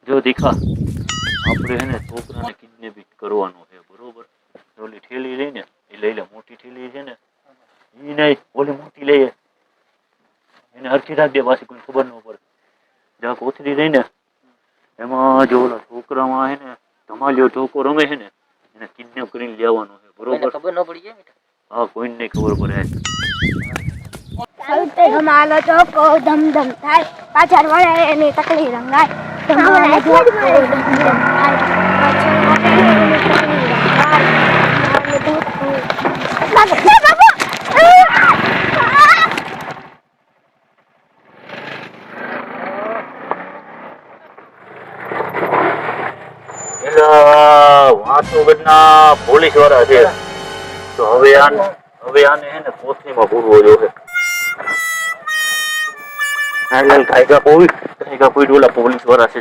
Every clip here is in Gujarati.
જો દીખા આપણે હે ને છોકરાને કિડનેપિંગ કરવાનો છે બરોબર. ઓલી ઠેલી લઈને એ લઈ લે, મોટી ઠેલી છે ને એ નહીં, ઓલી મોટી લઈએ એને હરખી રાખજે, પાછી કોઈ ખબર ન પડે. જ્યાં કોથળી લઈને એમાં જો ઓલા છોકરામાં હે ને ધમાલિયો ઢોકો રમે છે ને એને કિડનેપ કરીને લેવાનો છે બરોબર. ખબર ન પડી જાય. હા, કોઈને નહીં ખબર પડે. ચાલતે ધમાલો ચોકો ધમ ધમ થાય, પાછળ વળે એની તકલી રંગાય. ધમાલો ચોકો ધમ ધમ થાય, પાછળ વળે એની તકલી રંગાય. ધમાલો ચોકો વાંસોગઢના પોલીસ વાળા છે તો હવે આને હે ને કોથળીમાં પૂરવો જોઈએ. કાયગા કોઈ ઓલા પોલીસ વાળા છે.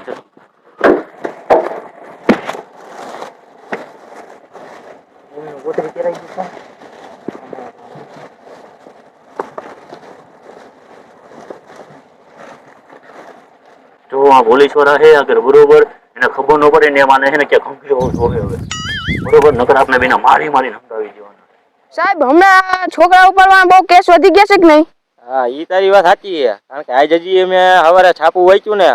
જો આ પોલીસ વાળા છે આગળ બરોબર, એને ખબર ન પડે ને એમાં છે ને કે ખંભીઓ જોવે હવે બરોબર, નકર આપણે બેના મારી નંદાવી દેવાના. સાહેબ હમણાં છોકરા ઉપર બહુ કેસ વધી ગયા છે કે નહીં? હા, ઈ તારી વાત સાચી છે. કારણ કે આજ હજી અમે સવારે છાપું વાંચ્યું ને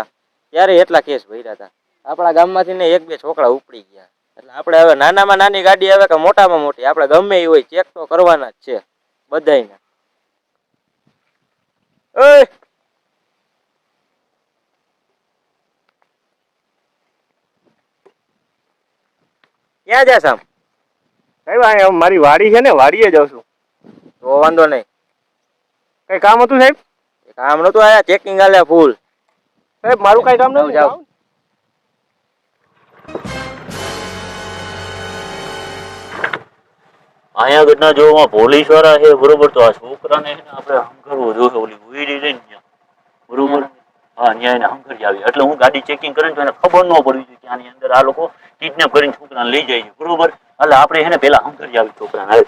ત્યારે એટલા કેસ ભર્યા હતા. આપણા ગામમાંથી ને એક બે છોકરા ઉપડી ગયા. એટલે આપણે હવે નાનામાં નાની ગાડી આવે કે મોટામાં મોટી, આપણે ગમે એ હોય ચેક તો કરવાના જ છે બધાયને. ઓય ક્યાં જાસ આમ? સાહેબ મારી વાડી છે ને, વાડીએ જાઉં છું. તો વાંધો નહીં. કઈ કામ હતું સાહેબ? કામ નતું આયા, ચેકિંગ આલે ફૂલ. સાહેબ મારું કઈ કામ નતું. જાવ. અહીંયા ઘટના જોવામાં પોલીસ વાળા છે બરોબર, તો આ છોકરાને છે ને આપણે હંગરવો જોઈએ. ઓલી ઉઈડી લઈને ત્યાં બરોબર, હા ત્યાં એને હંગરી આવી એટલે હું ગાડી ચેકિંગ કરીને તો એને ખબર ન પડવી જોઈએ કે આની અંદર આ લોકો કિડનેપ કરીને છોકરાને લઈ જાય છે બરોબર. એટલે આપણે એને પેલા હંગરી આવી છોકરાને. હવે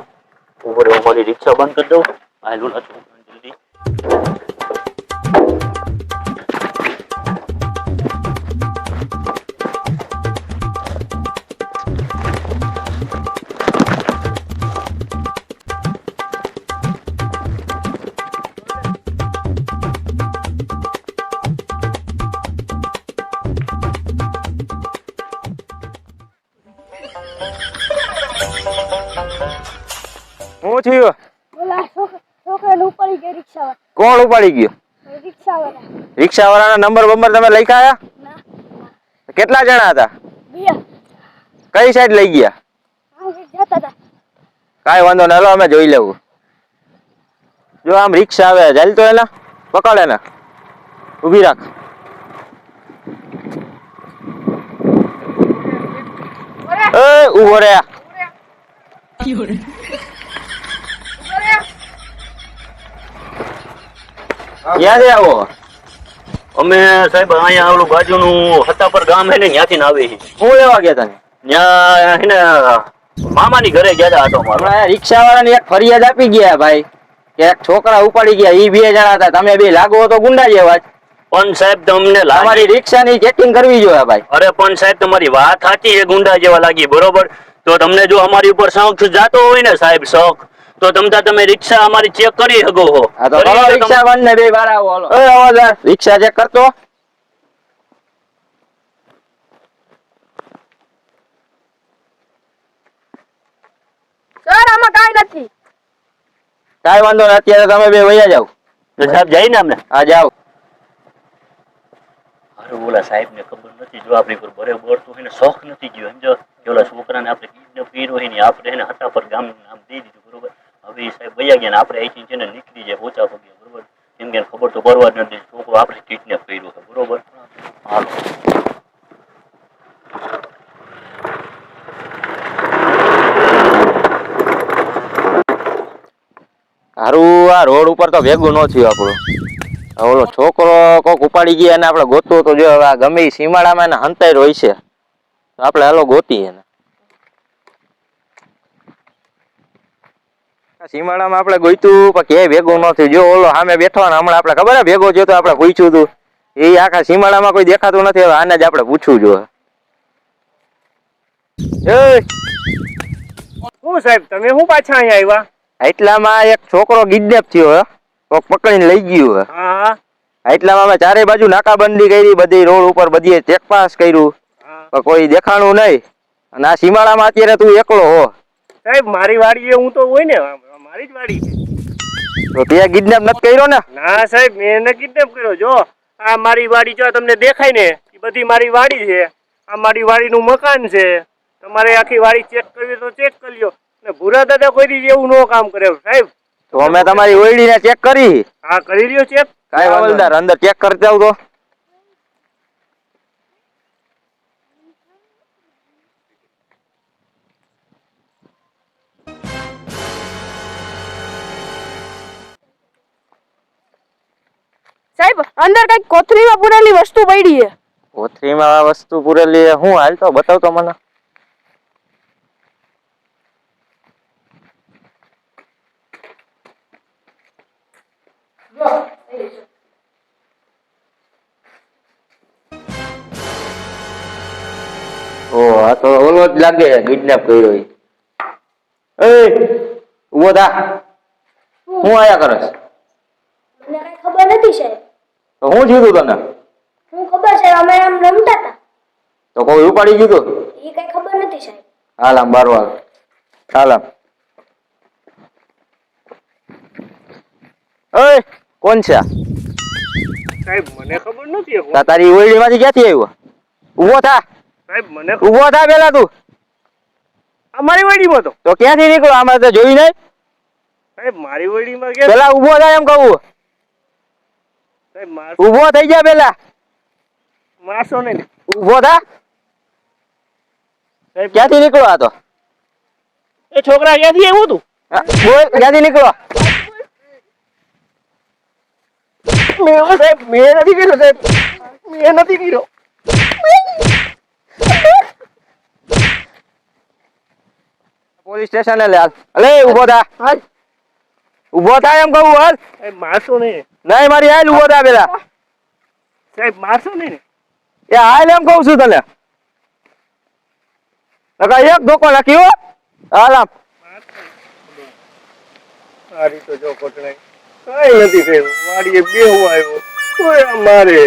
ઉપર મારી રિક્ષા બંધ કરી દઉં. આ લોલા છોકરાને જલ્દી હું થયું? ઓલા છોકરાને ઉપાડી ગયો રિક્ષાવાળા. કોણ ઉપાડી ગયો? રિક્ષાવાળા. રિક્ષાવાળાના નંબર તમે લખ્યા આયા? ના, કેટલા જણા હતા? બે. કઈ સાઈડ લઈ ગયા? આમ જતા હતા. કાંઈ વાંધો નહીં, હાલો અમે જોઈ લેવું. જો આમ રિક્ષા આવે ચાલ તો એના પકડ, એને ઊભી રાખ. એ ઊભો રે. ક્યાંથી આવો? અમે સાહેબ અહીંયા ઓલું બાજુનું હતાપર ગામ છે ને ત્યાંથી ને આવે છે. હું લેવા ગયા તને? ત્યાં હે ને મામાની ઘરે ગયા હતા અમારા. હમણાં રિક્ષા વાળાની એક ફરિયાદ આપી ગયા ભાઈ કે એક છોકરા ઉપાડી ગયા. ઈ બે જણા હતા, તમે બે લાગો તો ગુંડા જેવા જ. પણ સાહેબ તમને તમારી રિક્ષાની ચેકિંગ કરવી જોઈએ ભાઈ. અરે પણ સાહેબ તમારી વાત સાચી છે, ગુંડા જેવા લાગી બરોબર. તો તમને જો અમારી ઉપર શોખ જાતો હોય ને સાહેબ શોખ, તો તમે રિક્ષા અમારી ચેક કરી શકો છો. આ તો ચલો રિક્ષા બંધ ને બે બાર આવો. હાલો એ અવાજ રિક્ષા ચેક કરતો. સર આમાં કાંઈ નથી. કાંઈ વાંધો નહીં, અત્યારે તમે બે વયા જાવ. સાહેબ જઈ ને અમને હા જાવ. અરે ઓલા સાહેબ ને ખબર નથી, જો આપણી પર બરાબર તો એને શોખ નથી ગયો સમજો. ઓલા છોકરાને આપણે કિડનેપ કર્યો હોય ને આપણે એને હતા પર ગામ નામ દઈ દીધું બરોબર. હવે એ સાહેબ વયા ગયા ને આપણે અહીંથી છે ને નીકળી જાય પોચા પગે બરોબર. કેમ કે ખબર તો પડવા જ નથી છોકરો આપણે કિડનેપ કર્યો છે બરોબર. હાલો હારું આ રોડ ઉપર તો ભેગું ન થયું આપણું. ઓલો છોકરો કોક ઉપાડી ગયા અને આપણે ગોતવું તો જો હવે ગમે એ સીમાડામાં એને હંતાઈ હોય છે, આપણે હાલો ગોતી એને. સીમાડામાં આપણે ગોઈતું પણ ક્યાંય ભેગું ન થયું. જો ઓલો સામે બેઠો ને હમણાં આપણે ખબર હે ભેગો થયો તો આપણે પૂછ્યું હતું એ આખા સીમાડામાં કોઈ દેખાતું નથી. હવે આને જ આપણે પૂછવું જોઈએ. શું સાહેબ તમે શું પાછા અહીંયા આવ્યા? એટલામાં એક છોકરો કિડનેપ થયો હે, કોક પકડીને લઈ ગયું હે. હા એટલામાં અમે ચારે બાજુ નાકાબંધી કરી, બધી રોડ ઉપર બધી ચેકપાસ કર્યું, હા પણ કોઈ દેખાણું નહીં. અને આ સીમાડામાં અત્યારે તું એકલો હો. સાહેબ મારી વાડીએ હું તો હોય ને, મારી જ વાડી છે. તો તે કિડનેપ નથી કર્યો ને? ના સાહેબ મેં એને કિડનેપ કર્યો. જો આ મારી વાડી જો તમને દેખાય ને એ બધી મારી વાડી છે. આ મારી વાડીનું મકાન છે. તમારે આખી વાડી ચેક કરવી તો ચેક કરી લ્યો. ને ભૂરા દાદા કોઈ દી એવું નો કામ કરે સાહેબ. તો અમે તમારી ઓયડીને ચેક કરી. હા કરી લ્યો ચેક. કાંઈ હવાલદાર અંદર ચેક કરતા આવ તો. સાહેબ અંદર કઈક કોથળીમાં પૂરેલી વસ્તુ પડી છે. કોથળીમાં આ વસ્તુ પૂરેલી હું હાલ તો બતાવ તો મને. ઓ આ તો ઓલો જ લાગે કિડનેપ કર્યો. એ ઉભો થા. હું આયા કરસ? મને કઈ ખબર નથી સાહેબ. તો હું જીતું તને? હું ખબર છે અમે આમ રમતા હતા. તો કોઈ ઉપાડી ગયું તું? એ કઈ ખબર નથી સાહેબ. હાલ આમ બાર વાગ. હાલ આમ. ઓય કોણ છે આ? સાહેબ મને ખબર નથી. તારી ઓયડીમાંથી ક્યાંથી આવ્યો? ઉભો થા. સાહેબ મને ઉભો થા પેલા તું. અમારી વાડીમાં તો ક્યાંથી નીકળો? આમાં તો જોઈ નહીં. સાહેબ મારી વાડીમાં કે પેલા ઉભો થા એમ કહું. સાહેબ ઉભો થઈ જા પેલા. મારશો નહીં. ઉભો થા. સાહેબ ક્યાંથી નીકળો આ તો? એ છોકરા ક્યાંથી આવ્યું તું? હા, બોલ ક્યાંથી નીકળો? સાહેબ મેં નથી કર્યો સાહેબ. મેં નથી કર્યો. પોલીસ સ્ટેશને લે હાલ. અલે ઉભો થા. હાલ ઉભો થા એમ કહું હાલ. સાહેબ મારશો નહીં. નહીં મારી હાલ ઉભો થા પેલા. સાહેબ મારશો નહીં. એ હાલ એમ કહું છું તને. નકા એક ધોકો નાખ્યો. હાલ આમ. સારી તો જો કોટણાઈ કઈ નથી સાહેબ. વાડીએ બેહવા આવ્યો કોઈ મારે